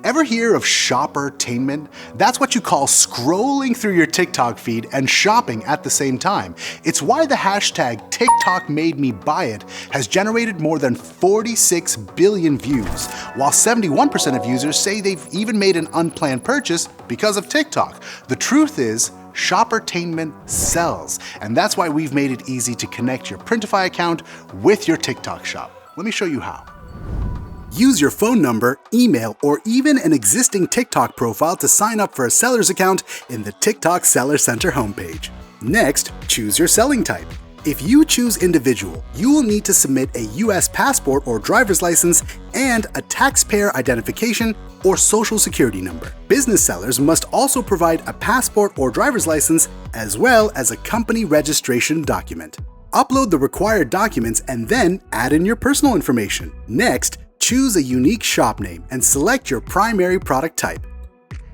Ever hear of shoppertainment? That's what you call scrolling through your TikTok feed and shopping at the same time. It's why the hashtag TikTok made me buy it has generated more than 46 billion views, while 71% of users say they've even made an unplanned purchase because of TikTok. The truth is, shoppertainment sells, and that's why we've made it easy to connect your Printify account with your TikTok shop. Let me show you how. Use your phone number, email, or even an existing TikTok profile to sign up for a seller's account in the TikTok Seller Center homepage. Next, choose your selling type. If you choose individual, you will need to submit a US passport or driver's license and a taxpayer identification or social security number. Business sellers must also provide a passport or driver's license as well as a company registration document. Upload the required documents and then add in your personal information. Next, choose a unique shop name and select your primary product type.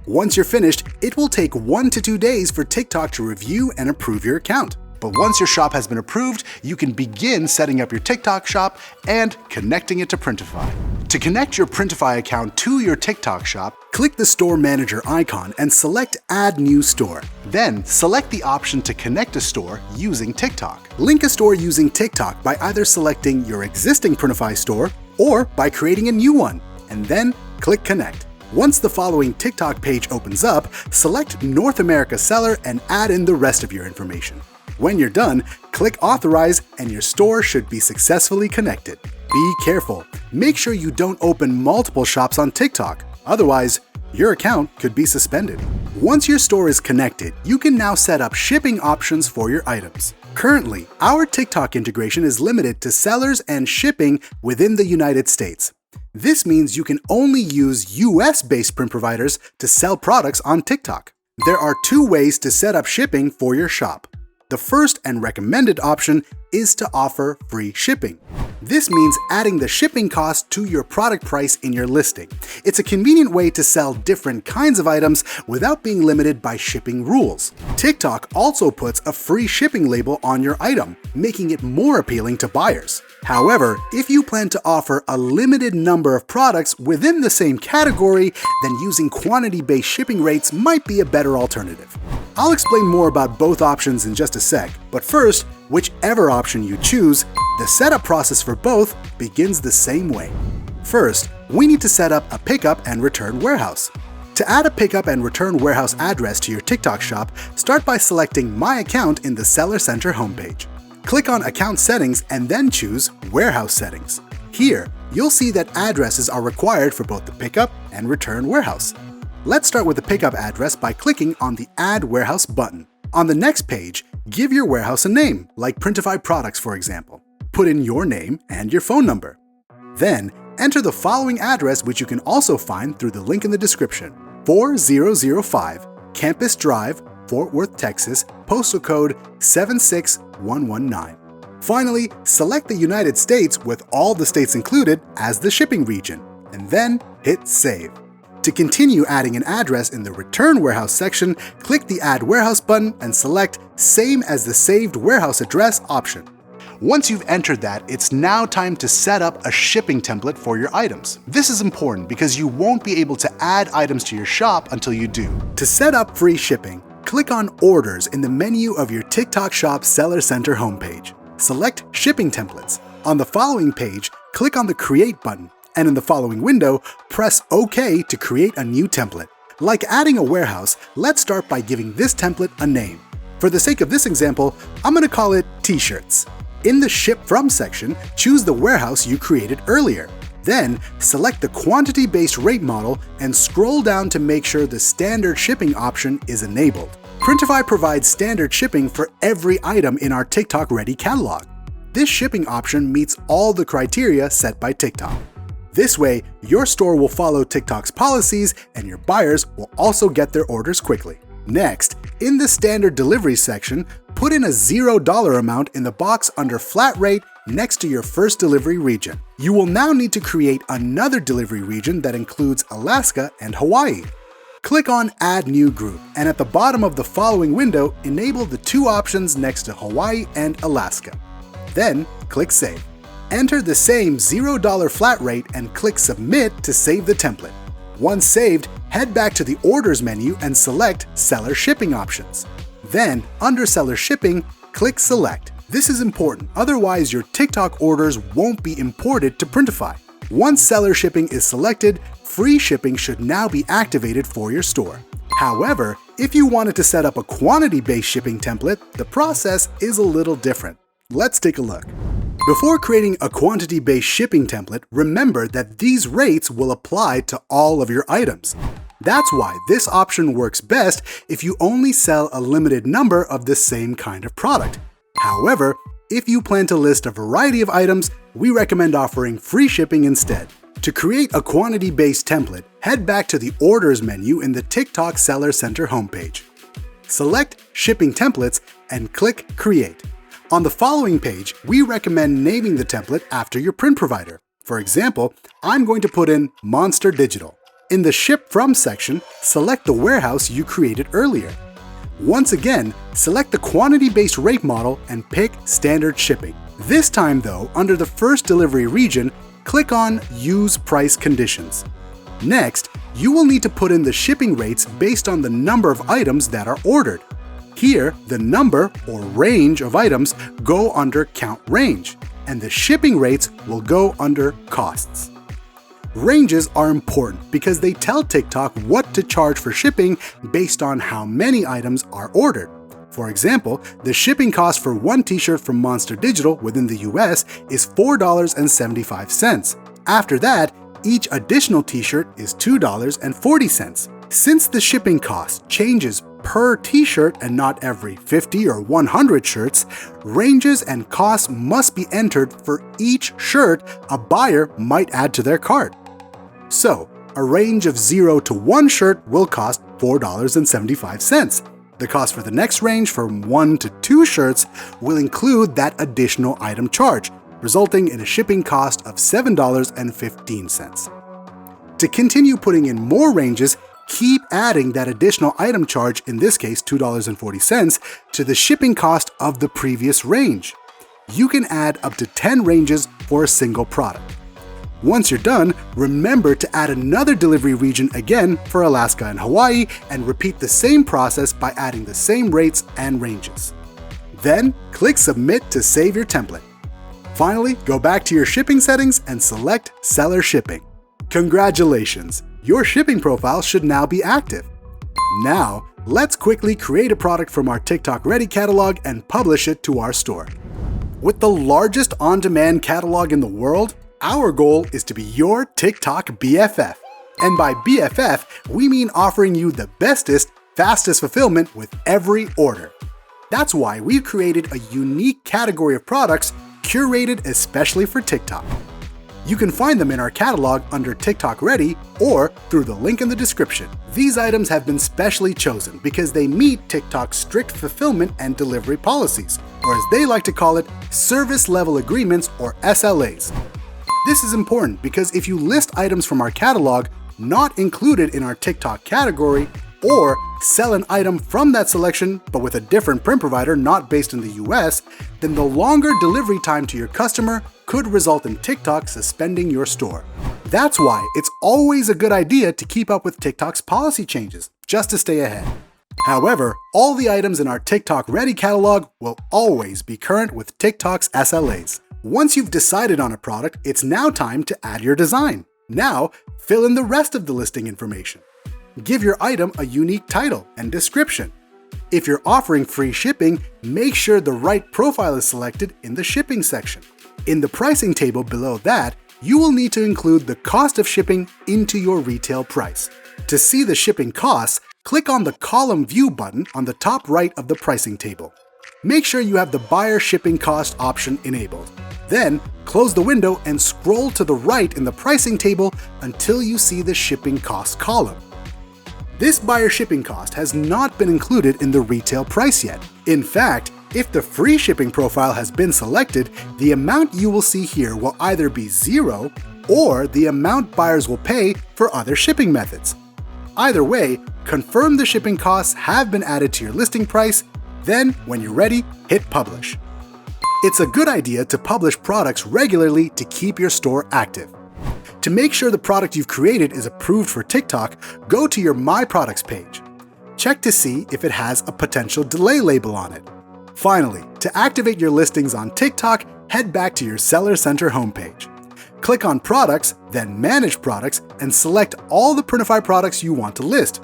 Once you're finished, it will take 1 to 2 days for TikTok to review and approve your account. But once your shop has been approved, you can begin setting up your TikTok shop and connecting it to Printify. To connect your Printify account to your TikTok shop, click the Store Manager icon and select Add New Store. Then, select the option to connect a store using TikTok. Link a store using TikTok by either selecting your existing Printify store or by creating a new one, and then click Connect. Once the following TikTok page opens up, select North America Seller and add in the rest of your information. When you're done, click Authorize and your store should be successfully connected. Be careful. Make sure you don't open multiple shops on TikTok. Otherwise, your account could be suspended. Once your store is connected, you can now set up shipping options for your items. Currently, our TikTok integration is limited to sellers and shipping within the United States. This means you can only use US-based print providers to sell products on TikTok. There are 2 ways to set up shipping for your shop. The first and recommended option is to offer free shipping. This means adding the shipping cost to your product price in your listing. It's a convenient way to sell different kinds of items without being limited by shipping rules. TikTok also puts a free shipping label on your item, making it more appealing to buyers. However, if you plan to offer a limited number of products within the same category, then using quantity-based shipping rates might be a better alternative. I'll explain more about both options in just a sec, but first, whichever option you choose, the setup process for both begins the same way. First, we need to set up a pickup and return warehouse. To add a pickup and return warehouse address to your TikTok shop, start by selecting My Account in the Seller Center homepage. Click on Account Settings and then choose Warehouse Settings. Here, you'll see that addresses are required for both the pickup and return warehouse. Let's start with the pickup address by clicking on the Add Warehouse button. On the next page, give your warehouse a name, like Printify Products, for example. Put in your name and your phone number. Then, enter the following address, which you can also find through the link in the description: 4005 Campus Drive, Fort Worth, Texas, postal code 76119. Finally, select the United States with all the states included as the shipping region, and then hit Save. To continue adding an address in the Return Warehouse section, click the Add Warehouse button and select Same as the Saved Warehouse Address option. Once you've entered that, it's now time to set up a shipping template for your items. This is important because you won't be able to add items to your shop until you do. To set up free shipping, click on Orders in the menu of your TikTok Shop Seller Center homepage. Select Shipping Templates. On the following page, click on the Create button, and in the following window, press OK to create a new template. Like adding a warehouse, let's start by giving this template a name. For the sake of this example, I'm going to call it T-shirts. In the Ship From section, choose the warehouse you created earlier. Then, select the quantity-based rate model and scroll down to make sure the standard shipping option is enabled. Printify provides standard shipping for every item in our TikTok Ready catalog. This shipping option meets all the criteria set by TikTok. This way, your store will follow TikTok's policies and your buyers will also get their orders quickly. Next, in the standard delivery section, put in a $0 amount in the box under Flat Rate next to your first delivery region. You will now need to create another delivery region that includes Alaska and Hawaii. Click on Add New Group, and at the bottom of the following window, enable the 2 options next to Hawaii and Alaska. Then, click Save. Enter the same $0 flat rate and click Submit to save the template. Once saved, head back to the Orders menu and select Seller Shipping Options. Then, under Seller Shipping, click Select. This is important, otherwise your TikTok orders won't be imported to Printify. Once Seller Shipping is selected, free shipping should now be activated for your store. However, if you wanted to set up a quantity-based shipping template, the process is a little different. Let's take a look. Before creating a quantity-based shipping template, remember that these rates will apply to all of your items. That's why this option works best if you only sell a limited number of the same kind of product. However, if you plan to list a variety of items, we recommend offering free shipping instead. To create a quantity-based template, head back to the Orders menu in the TikTok Seller Center homepage. Select Shipping Templates and click Create. On the following page, we recommend naming the template after your print provider. For example, I'm going to put in Monster Digital. In the Ship From section, select the warehouse you created earlier. Once again, select the quantity-based rate model and pick Standard Shipping. This time though, under the first delivery region, click on Use Price Conditions. Next, you will need to put in the shipping rates based on the number of items that are ordered. Here, the number or range of items go under Count Range, and the shipping rates will go under Costs. Ranges are important because they tell TikTok what to charge for shipping based on how many items are ordered. For example, the shipping cost for one t-shirt from Monster Digital within the US is $4.75. After that, each additional t-shirt is $2.40. Since the shipping cost changes per t-shirt and not every 50 or 100 shirts, ranges and costs must be entered for each shirt a buyer might add to their cart. So, a range of 0 to 1 shirt will cost $4.75. The cost for the next range from 1 to 2 shirts will include that additional item charge, resulting in a shipping cost of $7.15. To continue putting in more ranges, keep adding that additional item charge, in this case $2.40, to the shipping cost of the previous range. You can add up to 10 ranges for a single product. Once you're done, remember to add another delivery region again for Alaska and Hawaii and repeat the same process by adding the same rates and ranges. Then, click Submit to save your template. Finally, go back to your shipping settings and select Seller Shipping. Congratulations! Your shipping profile should now be active. Now, let's quickly create a product from our TikTok Ready catalog and publish it to our store. With the largest on-demand catalog in the world, our goal is to be your TikTok BFF. And by BFF, we mean offering you the bestest, fastest fulfillment with every order. That's why we've created a unique category of products curated especially for TikTok. You can find them in our catalog under TikTok Ready or through the link in the description. These items have been specially chosen because they meet TikTok's strict fulfillment and delivery policies, or as they like to call it, Service Level Agreements or SLAs. This is important because if you list items from our catalog not included in our TikTok category, or sell an item from that selection but with a different print provider not based in the US, then the longer delivery time to your customer could result in TikTok suspending your store. That's why it's always a good idea to keep up with TikTok's policy changes, just to stay ahead. However, all the items in our TikTok Ready catalog will always be current with TikTok's SLAs. Once you've decided on a product, it's now time to add your design. Now, fill in the rest of the listing information. Give your item a unique title and description. If you're offering free shipping, make sure the right profile is selected in the shipping section. In the pricing table below that, you will need to include the cost of shipping into your retail price. To see the shipping costs, click on the Column View button on the top right of the pricing table. Make sure you have the Buyer Shipping Cost option enabled. Then, close the window and scroll to the right in the pricing table until you see the shipping cost column. This buyer shipping cost has not been included in the retail price yet. In fact, if the free shipping profile has been selected, the amount you will see here will either be 0 or the amount buyers will pay for other shipping methods. Either way, confirm the shipping costs have been added to your listing price, then when you're ready, hit Publish. It's a good idea to publish products regularly to keep your store active. To make sure the product you've created is approved for TikTok, go to your My Products page. Check to see if it has a potential delay label on it. Finally, to activate your listings on TikTok, head back to your Seller Center homepage. Click on Products, then Manage Products, and select all the Printify products you want to list.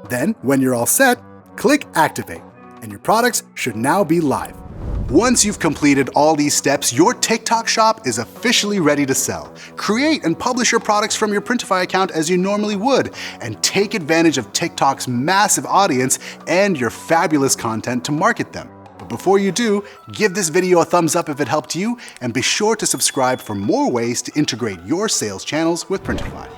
Then, when you're all set, click Activate, and your products should now be live. Once you've completed all these steps, your TikTok shop is officially ready to sell. Create and publish your products from your Printify account as you normally would, and take advantage of TikTok's massive audience and your fabulous content to market them. But before you do, give this video a thumbs up if it helped you, and be sure to subscribe for more ways to integrate your sales channels with Printify.